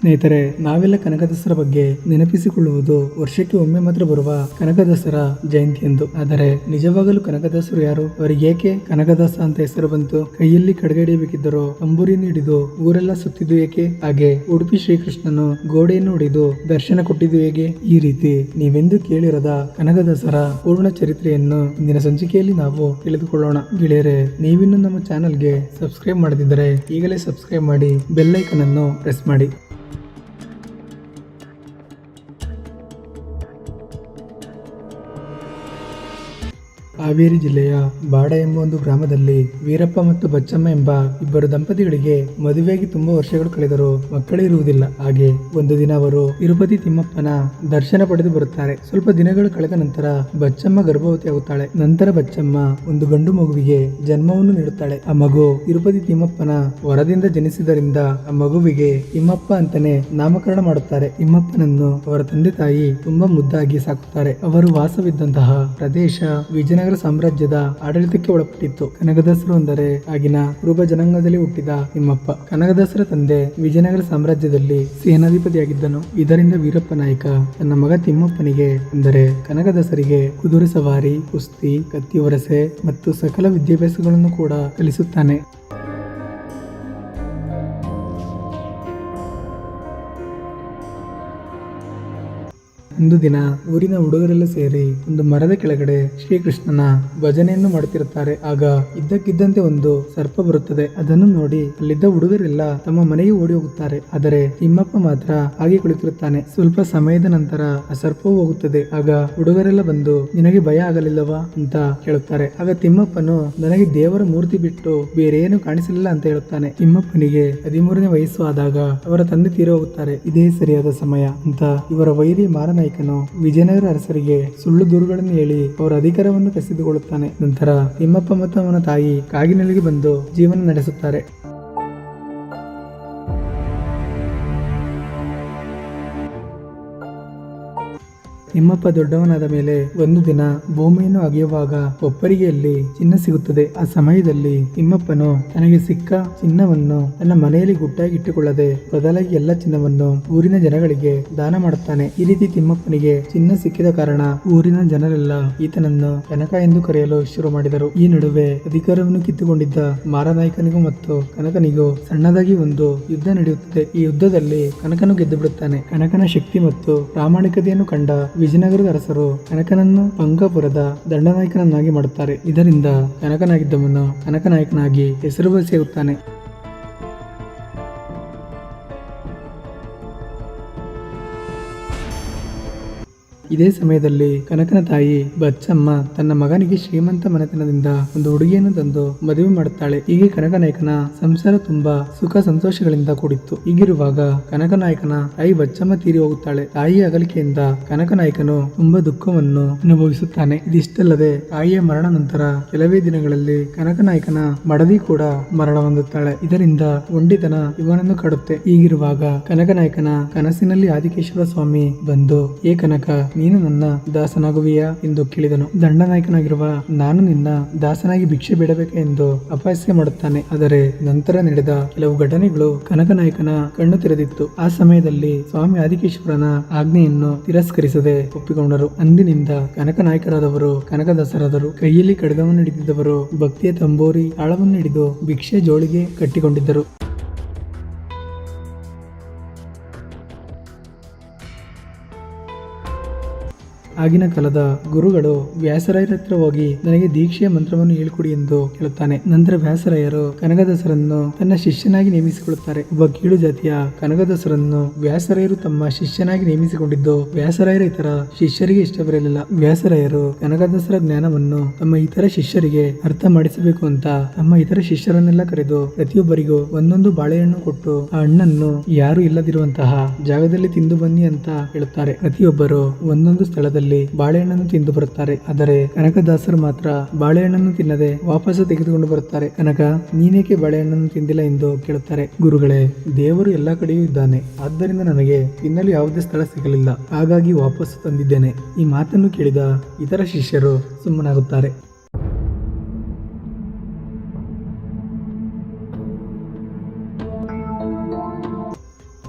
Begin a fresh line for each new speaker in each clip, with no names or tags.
ಸ್ನೇಹಿತರೆ, ನಾವೆಲ್ಲ ಕನಕ ದಸರಾ ಬಗ್ಗೆ ನೆನಪಿಸಿಕೊಳ್ಳುವುದು ವರ್ಷಕ್ಕೆ ಒಮ್ಮೆ ಮಾತ್ರ ಬರುವ ಕನಕ ದಸರಾ ಜಯಂತಿಯಂದು. ಆದರೆ ನಿಜವಾಗಲೂ ಕನಕ ದಸರು ಯಾರು? ಅವರಿಗೆ ಏಕೆ ಕನಕದಾಸ ಅಂತ ಹೆಸರು ಬಂತು? ಕೈಯಲ್ಲಿ ಖಡ್ಗ ಹಿಡಿಯಬೇಕಿದ್ದರೂ ತಂಬೂರಿಯನ್ನು ಹಿಡಿದು ಊರೆಲ್ಲ ಸುತ್ತಿದ್ದು ಏಕೆ? ಹಾಗೆ ಉಡುಪಿ ಶ್ರೀಕೃಷ್ಣನು ಗೋಡೆಯನ್ನು ಹೊಡೆದು ದರ್ಶನ ಕೊಟ್ಟಿದ್ದು ಹೇಗೆ? ಈ ರೀತಿ ನೀವೆಂದು ಕೇಳಿರದ ಕನಕ ದಸರಾ ಪೂರ್ಣ ಚರಿತ್ರೆಯನ್ನು ಇಂದಿನ ಸಂಚಿಕೆಯಲ್ಲಿ ನಾವು ತಿಳಿದುಕೊಳ್ಳೋಣ. ಗೆಳೆಯರೆ, ನೀವಿನ್ನು ನಮ್ಮ ಚಾನೆಲ್ಗೆ ಸಬ್ಸ್ಕ್ರೈಬ್ ಮಾಡದಿದ್ದರೆ ಈಗಲೇ ಸಬ್ಸ್ಕ್ರೈಬ್ ಮಾಡಿ, ಬೆಲ್ ಐಕನ್ ಅನ್ನು ಪ್ರೆಸ್ ಮಾಡಿ. ಹಾವೇರಿ ಜಿಲ್ಲೆಯ ಬಾಡ ಎಂಬ ಒಂದು ಗ್ರಾಮದಲ್ಲಿ ವೀರಪ್ಪ ಮತ್ತು ಬಚ್ಚಮ್ಮ ಎಂಬ ಇಬ್ಬರು ದಂಪತಿಗಳಿಗೆ ಮದುವೆಯಾಗಿ ತುಂಬಾ ವರ್ಷಗಳು ಕಳೆದರೂ ಮಕ್ಕಳಿರುವುದಿಲ್ಲ. ಹಾಗೆ ಒಂದು ದಿನ ಅವರು ತಿರುಪತಿ ತಿಮ್ಮಪ್ಪನ ದರ್ಶನ ಪಡೆದು ಬರುತ್ತಾರೆ. ಸ್ವಲ್ಪ ದಿನಗಳು ಕಳೆದ ನಂತರ ಬಚ್ಚಮ್ಮ ಗರ್ಭವತಿ ಆಗುತ್ತಾಳೆ. ನಂತರ ಬಚ್ಚಮ್ಮ ಒಂದು ಗಂಡು ಮಗುವಿಗೆ ಜನ್ಮವನ್ನು ನೀಡುತ್ತಾಳೆ. ಆ ಮಗು ತಿರುಪತಿ ತಿಮ್ಮಪ್ಪನ ವರದಿಂದ ಜನಿಸಿದ್ದರಿಂದ ಆ ಮಗುವಿಗೆ ತಿಮ್ಮಪ್ಪ ಅಂತಾನೆ ನಾಮಕರಣ ಮಾಡುತ್ತಾರೆ. ತಿಮ್ಮಪ್ಪನನ್ನು ಅವರ ತಂದೆ ತಾಯಿ ತುಂಬಾ ಮುದ್ದಾಗಿ ಸಾಕುತ್ತಾರೆ. ಅವರು ವಾಸವಿದ್ದಂತಹ ಪ್ರದೇಶ ವಿಜಯನಗರ ಸಾಮ್ರಾಜ್ಯದ ಆಡಳಿತಕ್ಕೆ ಒಳಪಟ್ಟಿತ್ತು. ಕನಕದಾಸರು ಅಂದರೆ ಆಗಿನ ಕುರುಬ ಜನಾಂಗದಲ್ಲಿ ಹುಟ್ಟಿದ ತಿಮ್ಮಪ್ಪ. ಕನಕದಾಸರ ತಂದೆ ವಿಜಯನಗರ ಸಾಮ್ರಾಜ್ಯದಲ್ಲಿ ಸೇನಾಧಿಪತಿಯಾಗಿದ್ದನು. ಇದರಿಂದ ವೀರಪ್ಪ ನಾಯಕ ತನ್ನ ಮಗ ತಿಮ್ಮಪ್ಪನಿಗೆ ಅಂದರೆ ಕನಕದಾಸರಿಗೆ ಕುದುರೆ ಸವಾರಿ, ಕುಸ್ತಿ, ಕತ್ತಿ ಒರಸೆ ಮತ್ತು ಸಕಲ ವಿದ್ಯಾಭ್ಯಾಸಗಳನ್ನು ಕೂಡ ಕಲಿಸುತ್ತಾನೆ. ಒಂದು ದಿನ ಊರಿನ ಹುಡುಗರೆಲ್ಲ ಸೇರಿ ಒಂದು ಮರದ ಕೆಳಗಡೆ ಶ್ರೀಕೃಷ್ಣನ ಭಜನೆಯನ್ನು ಮಾಡುತ್ತಿರುತ್ತಾರೆ. ಆಗ ಇದ್ದಕ್ಕಿದ್ದಂತೆ ಒಂದು ಸರ್ಪ ಬರುತ್ತದೆ. ಅದನ್ನು ನೋಡಿ ಅಲ್ಲಿದ್ದ ಹುಡುಗರೆಲ್ಲ ತಮ್ಮ ಮನೆಗೆ ಓಡಿ ಹೋಗುತ್ತಾರೆ. ಆದರೆ ತಿಮ್ಮಪ್ಪ ಮಾತ್ರ ಹಾಗೆ ಕುಳಿತಿರುತ್ತಾನೆ. ಸ್ವಲ್ಪ ಸಮಯದ ನಂತರ ಆ ಸರ್ಪವು ಹೋಗುತ್ತದೆ. ಆಗ ಹುಡುಗರೆಲ್ಲ ಬಂದು, ನಿನಗೆ ಭಯ ಆಗಲಿಲ್ಲವಾ ಅಂತ ಕೇಳುತ್ತಾರೆ. ಆಗ ತಿಮ್ಮಪ್ಪನು, ನನಗೆ ದೇವರ ಮೂರ್ತಿ ಬಿಟ್ಟು ಬೇರೆ ಏನು ಕಾಣಿಸಲಿಲ್ಲ ಅಂತ ಹೇಳುತ್ತಾನೆ. ತಿಮ್ಮಪ್ಪನಿಗೆ 13ನೇ ವಯಸ್ಸು ಆದಾಗ ಅವರ ತಂದೆ ತೀರಿ ಹೋಗುತ್ತಾರೆ. ಇದೇ ಸರಿಯಾದ ಸಮಯ ಅಂತ ಇವರ ವೈರಿ ಮಾರನಾಯಕನು ವಿಜಯನಗರ ಅರಸರಿಗೆ ಸುಳ್ಳು ದೂರುಗಳನ್ನು ಹೇಳಿ ಅವರ ಅಧಿಕಾರವನ್ನು ಕಸಿದುಕೊಳ್ಳುತ್ತಾನೆ. ನಂತರ ತಿಮ್ಮಪ್ಪ ಮತ್ತು ಅವನ ತಾಯಿ ಕಾಗಿನೆಲೆಗೆ ಬಂದು ಜೀವನ ನಡೆಸುತ್ತಾರೆ. ತಿಮ್ಮಪ್ಪ ದೊಡ್ಡವನಾದ ಮೇಲೆ ಒಂದು ದಿನ ಭೂಮಿಯನ್ನು ಅಗೆಯುವಾಗ ಒಪ್ಪರಿಗೆಯಲ್ಲಿ ಚಿನ್ನ ಸಿಗುತ್ತದೆ. ಆ ಸಮಯದಲ್ಲಿ ತಿಮ್ಮಪ್ಪನು ತನಗೆ ಸಿಕ್ಕ ಚಿನ್ನವನ್ನು ತನ್ನ ಮನೆಯಲ್ಲಿ ಗುಟ್ಟಾಗಿ ಇಟ್ಟುಕೊಳ್ಳದೆ ಬದಲಾಗಿ ಎಲ್ಲ ಚಿನ್ನವನ್ನು ಊರಿನ ಜನಗಳಿಗೆ ದಾನ ಮಾಡುತ್ತಾನೆ. ಈ ರೀತಿ ತಿಮ್ಮಪ್ಪನಿಗೆ ಚಿನ್ನ ಸಿಕ್ಕಿದ ಕಾರಣ ಊರಿನ ಜನರೆಲ್ಲ ಈತನನ್ನು ಕನಕ ಎಂದು ಕರೆಯಲು ಶುರು ಮಾಡಿದರು. ಈ ನಡುವೆ ಅಧಿಕಾರವನ್ನು ಕಿತ್ತುಕೊಂಡಿದ್ದ ಮಾರನಾಯಕನಿಗೂ ಮತ್ತು ಕನಕನಿಗೂ ಸಣ್ಣದಾಗಿ ಒಂದು ಯುದ್ಧ ನಡೆಯುತ್ತದೆ. ಈ ಯುದ್ಧದಲ್ಲಿ ಕನಕನು ಗೆದ್ದು ಬಿಡುತ್ತಾನೆ. ಕನಕನ ಶಕ್ತಿ ಮತ್ತು ಪ್ರಾಮಾಣಿಕತೆಯನ್ನು ಕಂಡ ವಿಜಯನಗರದ ಅರಸರು ಕನಕನನ್ನು ಪಂಗಪುರದ ದಂಡನಾಯಕನನ್ನಾಗಿ ಮಾಡುತ್ತಾರೆ. ಇದರಿಂದ ಕನಕನಾಗಿದ್ದವನು ಕನಕನಾಯಕನಾಗಿ ಹೆಸರುವಾಸಿಯಾಗುತ್ತಾನೆ. ಇದೇ ಸಮಯದಲ್ಲಿ ಕನಕನ ತಾಯಿ ಬಚ್ಚಮ್ಮ ತನ್ನ ಮಗನಿಗೆ ಶ್ರೀಮಂತ ಮನೆತನದಿಂದ ಒಂದು ಹುಡುಗಿಯನ್ನು ತಂದು ಮದುವೆ ಮಾಡುತ್ತಾಳೆ. ಹೀಗೆ ಕನಕನಾಯಕನ ಸಂಸಾರ ತುಂಬಾ ಸುಖ ಸಂತೋಷಗಳಿಂದ ಕೂಡಿತ್ತು. ಹೀಗಿರುವಾಗ ಕನಕನಾಯಕನ ತಾಯಿ ಬಚ್ಚಮ್ಮ ತೀರಿ ಹೋಗುತ್ತಾಳೆ. ತಾಯಿಯ ಅಗಲಿಕೆಯಿಂದ ಕನಕನಾಯಕನು ತುಂಬಾ ದುಃಖವನ್ನು ಅನುಭವಿಸುತ್ತಾನೆ. ಇದಿಷ್ಟಲ್ಲದೆ ತಾಯಿಯ ಮರಣ ನಂತರ ಕೆಲವೇ ದಿನಗಳಲ್ಲಿ ಕನಕನಾಯಕನ ಮಡದಿ ಕೂಡ ಮರಣ ಹೊಂದುತ್ತಾಳೆ. ಇದರಿಂದ ಒಂಟಿತನ ಇವನನ್ನು ಕಾಡುತ್ತೆ. ಹೀಗಿರುವಾಗ ಕನಕನಾಯಕನ ಕನಸಿನಲ್ಲಿ ಆದಿಕೇಶ್ವರ ಸ್ವಾಮಿ ಬಂದು, ಏ ಕನಕ, ನೀನು ನನ್ನ ದಾಸನಾಗುವಿಯಾ ಎಂದು ಕೇಳಿದನು. ದಂಡನಾಯಕನಾಗಿರುವ ನಾನು ನಿನ್ನ ದಾಸನಾಗಿ ಭಿಕ್ಷೆ ಬೇಡಬೇಕೆ ಎಂದು ಅಪಹಾಸ್ಯ ಮಾಡುತ್ತಾನೆ. ಆದರೆ ನಂತರ ನಡೆದ ಕೆಲವು ಘಟನೆಗಳು ಕನಕನಾಯಕನ ಕಣ್ಣು ತೆರೆದಿತ್ತು. ಆ ಸಮಯದಲ್ಲಿ ಸ್ವಾಮಿ ಆದಿಕೇಶ್ವರನ ಆಜ್ಞೆಯನ್ನು ತಿರಸ್ಕರಿಸದೆ ಒಪ್ಪಿಕೊಂಡರು. ಅಂದಿನಿಂದ ಕನಕನಾಯಕರಾದವರು ಕನಕದಾಸರಾದರು. ಕೈಯಲ್ಲಿ ಖಡ್ಗವನ್ನು ಹಿಡಿದಿದ್ದವರು ಭಕ್ತಿಯ ತಂಬೋರಿ ತಾಳವನ್ನು ಹಿಡಿದು ಭಿಕ್ಷೆ ಜೋಳಿಗೆ ಕಟ್ಟಿಕೊಂಡಿದ್ದರು. ಆಗಿನ ಕಾಲದ ಗುರುಗಳು ವ್ಯಾಸರಾಯರ ಹತ್ರ ಹೋಗಿ ನನಗೆ ದೀಕ್ಷೆಯ ಮಂತ್ರವನ್ನು ಹೇಳ್ಕೊಡಿ ಎಂದು ಕೇಳುತ್ತಾನೆ. ನಂತರ ವ್ಯಾಸರಾಯರು ಕನಕದಾಸರನ್ನು ತನ್ನ ಶಿಷ್ಯನಾಗಿ ನೇಮಿಸಿಕೊಳ್ಳುತ್ತಾರೆ. ಒಬ್ಬ ಕೀಳು ಜಾತಿಯ ಕನಕದಾಸರನ್ನು ವ್ಯಾಸರಾಯರು ತಮ್ಮ ಶಿಷ್ಯನಾಗಿ ನೇಮಿಸಿಕೊಂಡಿದ್ದು ವ್ಯಾಸರಾಯರ ಇತರ ಶಿಷ್ಯರಿಗೆ ಇಷ್ಟ ಬರಲಿಲ್ಲ. ವ್ಯಾಸರಾಯರು ಕನಕದಾಸರ ಜ್ಞಾನವನ್ನು ತಮ್ಮ ಇತರ ಶಿಷ್ಯರಿಗೆ ಅರ್ಥ ಮಾಡಿಸಬೇಕು ಅಂತ ತಮ್ಮ ಇತರ ಶಿಷ್ಯರನ್ನೆಲ್ಲ ಕರೆದು ಪ್ರತಿಯೊಬ್ಬರಿಗೂ ಒಂದೊಂದು ಬಾಳೆಹಣ್ಣು ಕೊಟ್ಟು ಆ ಹಣ್ಣನ್ನು ಯಾರು ಇಲ್ಲದಿರುವಂತಹ ಜಾಗದಲ್ಲಿ ತಿಂದು ಬನ್ನಿ ಅಂತ ಹೇಳುತ್ತಾರೆ. ಪ್ರತಿಯೊಬ್ಬರು ಒಂದೊಂದು ಸ್ಥಳದಲ್ಲಿ ಬಾಳೆಹಣ್ಣನ್ನು ತಿಂದು ಬರುತ್ತಾರೆ. ಆದರೆ ಕನಕದಾಸರು ಮಾತ್ರ ಬಾಳೆಹಣ್ಣನ್ನು ತಿನ್ನದೆ ವಾಪಸ್ ತೆಗೆದುಕೊಂಡು ಬರುತ್ತಾರೆ. ಕನಕ, ನೀನೇಕೆ ಬಾಳೆಹಣ್ಣನ್ನು ತಿಂದಿಲ್ಲ ಎಂದು ಕೇಳುತ್ತಾರೆ. ಗುರುಗಳೇ, ದೇವರು ಎಲ್ಲಾ ಕಡೆಯೂ ಇದ್ದಾನೆ, ಆದ್ದರಿಂದ ನನಗೆ ತಿನ್ನಲು ಯಾವುದೇ ಸ್ಥಳ ಸಿಗಲಿಲ್ಲ, ಹಾಗಾಗಿ ವಾಪಸ್ ತಂದಿದ್ದೇನೆ. ಈ ಮಾತನ್ನು ಕೇಳಿದ ಇತರ ಶಿಷ್ಯರು ಸುಮ್ಮನಾಗುತ್ತಾರೆ.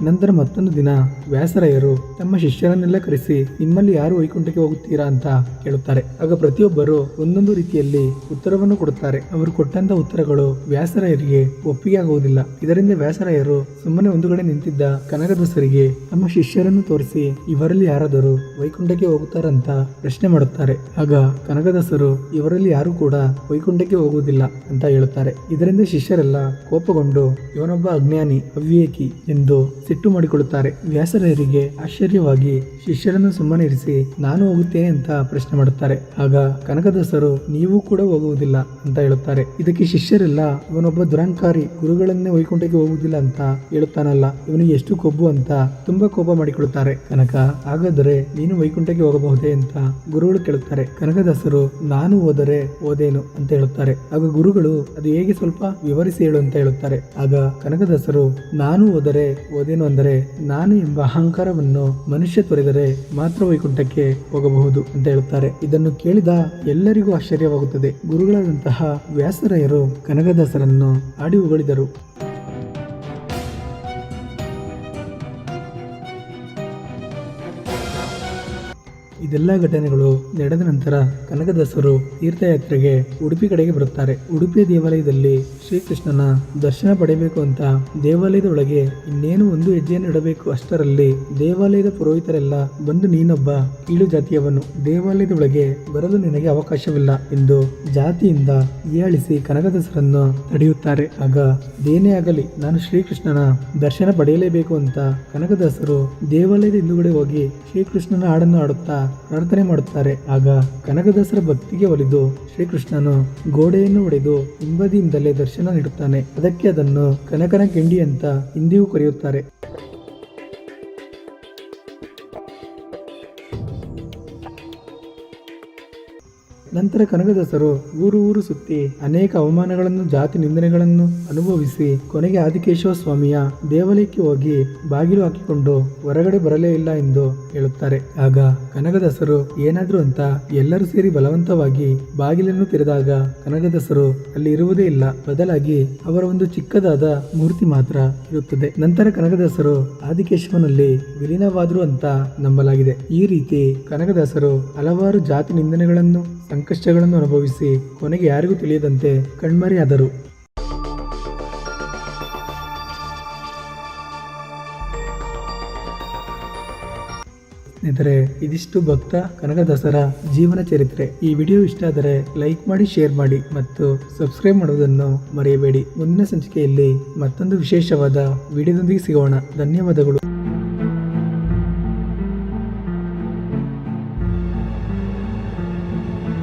ನಂತರ ಮತ್ತೊಂದು ದಿನ ವ್ಯಾಸರಾಯರು ತಮ್ಮ ಶಿಷ್ಯರನ್ನೆಲ್ಲ ಕರೆಸಿ ನಿಮ್ಮಲ್ಲಿ ಯಾರು ವೈಕುಂಠಕ್ಕೆ ಹೋಗುತ್ತೀರಾ ಅಂತ ಕೇಳುತ್ತಾರೆ. ಆಗ ಪ್ರತಿಯೊಬ್ಬರು ಒಂದೊಂದು ರೀತಿಯಲ್ಲಿ ಉತ್ತರವನ್ನು ಕೊಡುತ್ತಾರೆ. ಅವರು ಕೊಟ್ಟಂತ ಉತ್ತರಗಳು ವ್ಯಾಸರಾಯರಿಗೆ ಒಪ್ಪಿಗೆ ಆಗುವುದಿಲ್ಲ. ಇದರಿಂದ ವ್ಯಾಸರಾಯರು ಸುಮ್ಮನೆ ಒಂದು ಕಡೆ ನಿಂತಿದ್ದ ಕನಕದಾಸರಿಗೆ ತಮ್ಮ ಶಿಷ್ಯರನ್ನು ತೋರಿಸಿ ಇವರಲ್ಲಿ ಯಾರಾದರೂ ವೈಕುಂಠಕ್ಕೆ ಹೋಗುತ್ತಾರಂತ ಪ್ರಶ್ನೆ ಮಾಡುತ್ತಾರೆ. ಆಗ ಕನಕದಾಸರು ಇವರಲ್ಲಿ ಯಾರು ಕೂಡ ವೈಕುಂಠಕ್ಕೆ ಹೋಗುವುದಿಲ್ಲ ಅಂತ ಹೇಳುತ್ತಾರೆ. ಇದರಿಂದ ಶಿಷ್ಯರೆಲ್ಲ ಕೋಪಗೊಂಡು ಇವನೊಬ್ಬ ಅಜ್ಞಾನಿ, ಅವಿವೇಕಿ ಎಂದು ಸಿಟ್ಟು ಮಾಡಿಕೊಳ್ಳುತ್ತಾರೆ. ವ್ಯಾಸರಾಯರಿಗೆ ಆಶ್ಚರ್ಯವಾಗಿ ಶಿಷ್ಯರನ್ನು ಸುಮ್ಮನೆ ಇರಿಸಿ ನಾನು ಹೋಗುತ್ತೇನೆ ಅಂತ ಪ್ರಶ್ನೆ ಮಾಡುತ್ತಾರೆ. ಆಗ ಕನಕದಾಸರು ನೀವು ಕೂಡ ಹೋಗುವುದಿಲ್ಲ ಅಂತ ಹೇಳುತ್ತಾರೆ. ಇದಕ್ಕೆ ಶಿಷ್ಯರೆಲ್ಲ ಇವನೊಬ್ಬ ದುರಂಕಾರಿ, ಗುರುಗಳನ್ನೇ ವೈಕುಂಠಕ್ಕೆ ಹೋಗುವುದಿಲ್ಲ ಅಂತ ಹೇಳುತ್ತಾನಲ್ಲ, ಇವನಿಗೆ ಎಷ್ಟು ಕೊಬ್ಬು ಅಂತ ತುಂಬಾ ಕೋಪ ಮಾಡಿಕೊಳ್ಳುತ್ತಾರೆ. ಕನಕ, ಹಾಗಾದರೆ ನೀನು ವೈಕುಂಠಕ್ಕೆ ಹೋಗಬಹುದೇ ಅಂತ ಗುರುಗಳು ಕೇಳುತ್ತಾರೆ. ಕನಕದಾಸರು ನಾನು ಹೋದರೆ ಹೋದೇನು ಅಂತ ಹೇಳುತ್ತಾರೆ. ಆಗ ಗುರುಗಳು ಅದು ಹೇಗೆ ಸ್ವಲ್ಪ ವಿವರಿಸಿ ಹೇಳು ಅಂತ ಹೇಳುತ್ತಾರೆ. ಆಗ ಕನಕದಾಸರು ನಾನು ಹೋದರೆ ಹೋದೇನು ಅಂದರೆ ನಾನು ಎಂಬ ಅಹಂಕಾರವನ್ನು ಮನುಷ್ಯ ತೊರೆದರೆ ಮಾತ್ರ ವೈಕುಂಠಕ್ಕೆ ಹೋಗಬಹುದು ಅಂತ ಹೇಳುತ್ತಾರೆ. ಇದನ್ನು ಕೇಳಿದ ಎಲ್ಲರಿಗೂ ಆಶ್ಚರ್ಯವಾಗುತ್ತದೆ. ಗುರುಗಳಾದಂತಹ ವ್ಯಾಸರಾಯರು ಕನಕದಾಸರನ್ನು ಆಡಿ ಹೊಗಳಿದರು. ಇದೆಲ್ಲ ಘಟನೆಗಳು ನಡೆದ ನಂತರ ಕನಕದಾಸರು ತೀರ್ಥಯಾತ್ರೆಗೆ ಉಡುಪಿ ಕಡೆಗೆ ಬರುತ್ತಾರೆ. ಉಡುಪಿಯ ದೇವಾಲಯದಲ್ಲಿ ಶ್ರೀಕೃಷ್ಣನ ದರ್ಶನ ಪಡೆಯಬೇಕು ಅಂತ ದೇವಾಲಯದ ಒಳಗೆ ಇನ್ನೇನು ಒಂದು ಹೆಜ್ಜೆಯನ್ನು ಇಡಬೇಕು ಅಷ್ಟರಲ್ಲಿ ದೇವಾಲಯದ ಪುರೋಹಿತರೆಲ್ಲ ಬಂದು ನೀನೊಬ್ಬ ಕೀಳು ಜಾತಿಯವನು, ದೇವಾಲಯದ ಒಳಗೆ ಬರಲು ನಿನಗೆ ಅವಕಾಶವಿಲ್ಲ ಎಂದು ಜಾತಿಯಿಂದ ಹೀಯಾಳಿಸಿ ಕನಕದಾಸರನ್ನು ತಡೆಯುತ್ತಾರೆ. ಆಗ ಅದೇನೇ ಆಗಲಿ ನಾನು ಶ್ರೀಕೃಷ್ಣನ ದರ್ಶನ ಪಡೆಯಲೇಬೇಕು ಅಂತ ಕನಕದಾಸರು ದೇವಾಲಯದ ಹಿಂದುಗಡೆ ಹೋಗಿ ಶ್ರೀಕೃಷ್ಣನ ಹಾಡನ್ನು ಹಾಡುತ್ತಾ ಪ್ರಾರ್ಥನೆ ಮಾಡುತ್ತಾರೆ. ಆಗ ಕನಕದಾಸರ ಭಕ್ತಿಗೆ ಒಲಿದು ಶ್ರೀಕೃಷ್ಣನು ಗೋಡೆಯನ್ನು ಒಡೆದು ಹಿಂಬದಿಯಿಂದಲೇ ದರ್ಶನ ನೀಡುತ್ತಾನೆ. ಅದಕ್ಕೆ ಅದನ್ನು ಕನಕನ ಕಿಂಡಿ ಅಂತ ಇಂದಿಗೂ ಕರೆಯುತ್ತಾರೆ. ನಂತರ ಕನಕದಾಸರು ಊರು ಸುತ್ತಿ ಅನೇಕ ಅವಮಾನಗಳನ್ನು, ಜಾತಿ ನಿಂದನೆಗಳನ್ನು ಅನುಭವಿಸಿ ಕೊನೆಗೆ ಆದಿಕೇಶವ ಸ್ವಾಮಿಯ ದೇವಾಲಯಕ್ಕೆ ಹೋಗಿ ಬಾಗಿಲು ಹಾಕಿಕೊಂಡು ಹೊರಗಡೆ ಬರಲೇ ಇಲ್ಲ ಎಂದು ಹೇಳುತ್ತಾರೆ. ಆಗ ಕನಕದಾಸರು ಏನಾದ್ರು ಅಂತ ಎಲ್ಲರೂ ಸೇರಿ ಬಲವಂತವಾಗಿ ಬಾಗಿಲನ್ನು ತೆರೆದಾಗ ಕನಕದಾಸರು ಅಲ್ಲಿ ಇರುವುದೇ ಇಲ್ಲ, ಬದಲಾಗಿ ಅವರ ಒಂದು ಚಿಕ್ಕದಾದ ಮೂರ್ತಿ ಮಾತ್ರ ಇರುತ್ತದೆ. ನಂತರ ಕನಕದಾಸರು ಆದಿಕೇಶವನಲ್ಲಿ ವಿಲೀನವಾದ್ರು ಅಂತ ನಂಬಲಾಗಿದೆ. ಈ ರೀತಿ ಕನಕದಾಸರು ಹಲವಾರು ಜಾತಿ ನಿಂದನೆಗಳನ್ನು, ಸಂಕಷ್ಟಗಳನ್ನು ಅನುಭವಿಸಿ ಕೊನೆಗೆ ಯಾರಿಗೂ ತಿಳಿಯದಂತೆ ಕಣ್ಮರೆಯಾದರು. ಸ್ನೇಹಿತರೆ, ಇದಿಷ್ಟು ಭಕ್ತ ಕನಕದಾಸರ ಜೀವನ ಚರಿತ್ರೆ. ಈ ವಿಡಿಯೋ ಇಷ್ಟ ಆದರೆ ಲೈಕ್ ಮಾಡಿ, ಶೇರ್ ಮಾಡಿ ಮತ್ತು ಸಬ್ಸ್ಕ್ರೈಬ್ ಮಾಡುವುದನ್ನು ಮರೆಯಬೇಡಿ. ಮುಂದಿನ ಸಂಚಿಕೆಯಲ್ಲಿ ಮತ್ತೊಂದು ವಿಶೇಷವಾದ ವಿಡಿಯೋದೊಂದಿಗೆ ಸಿಗೋಣ. ಧನ್ಯವಾದಗಳು.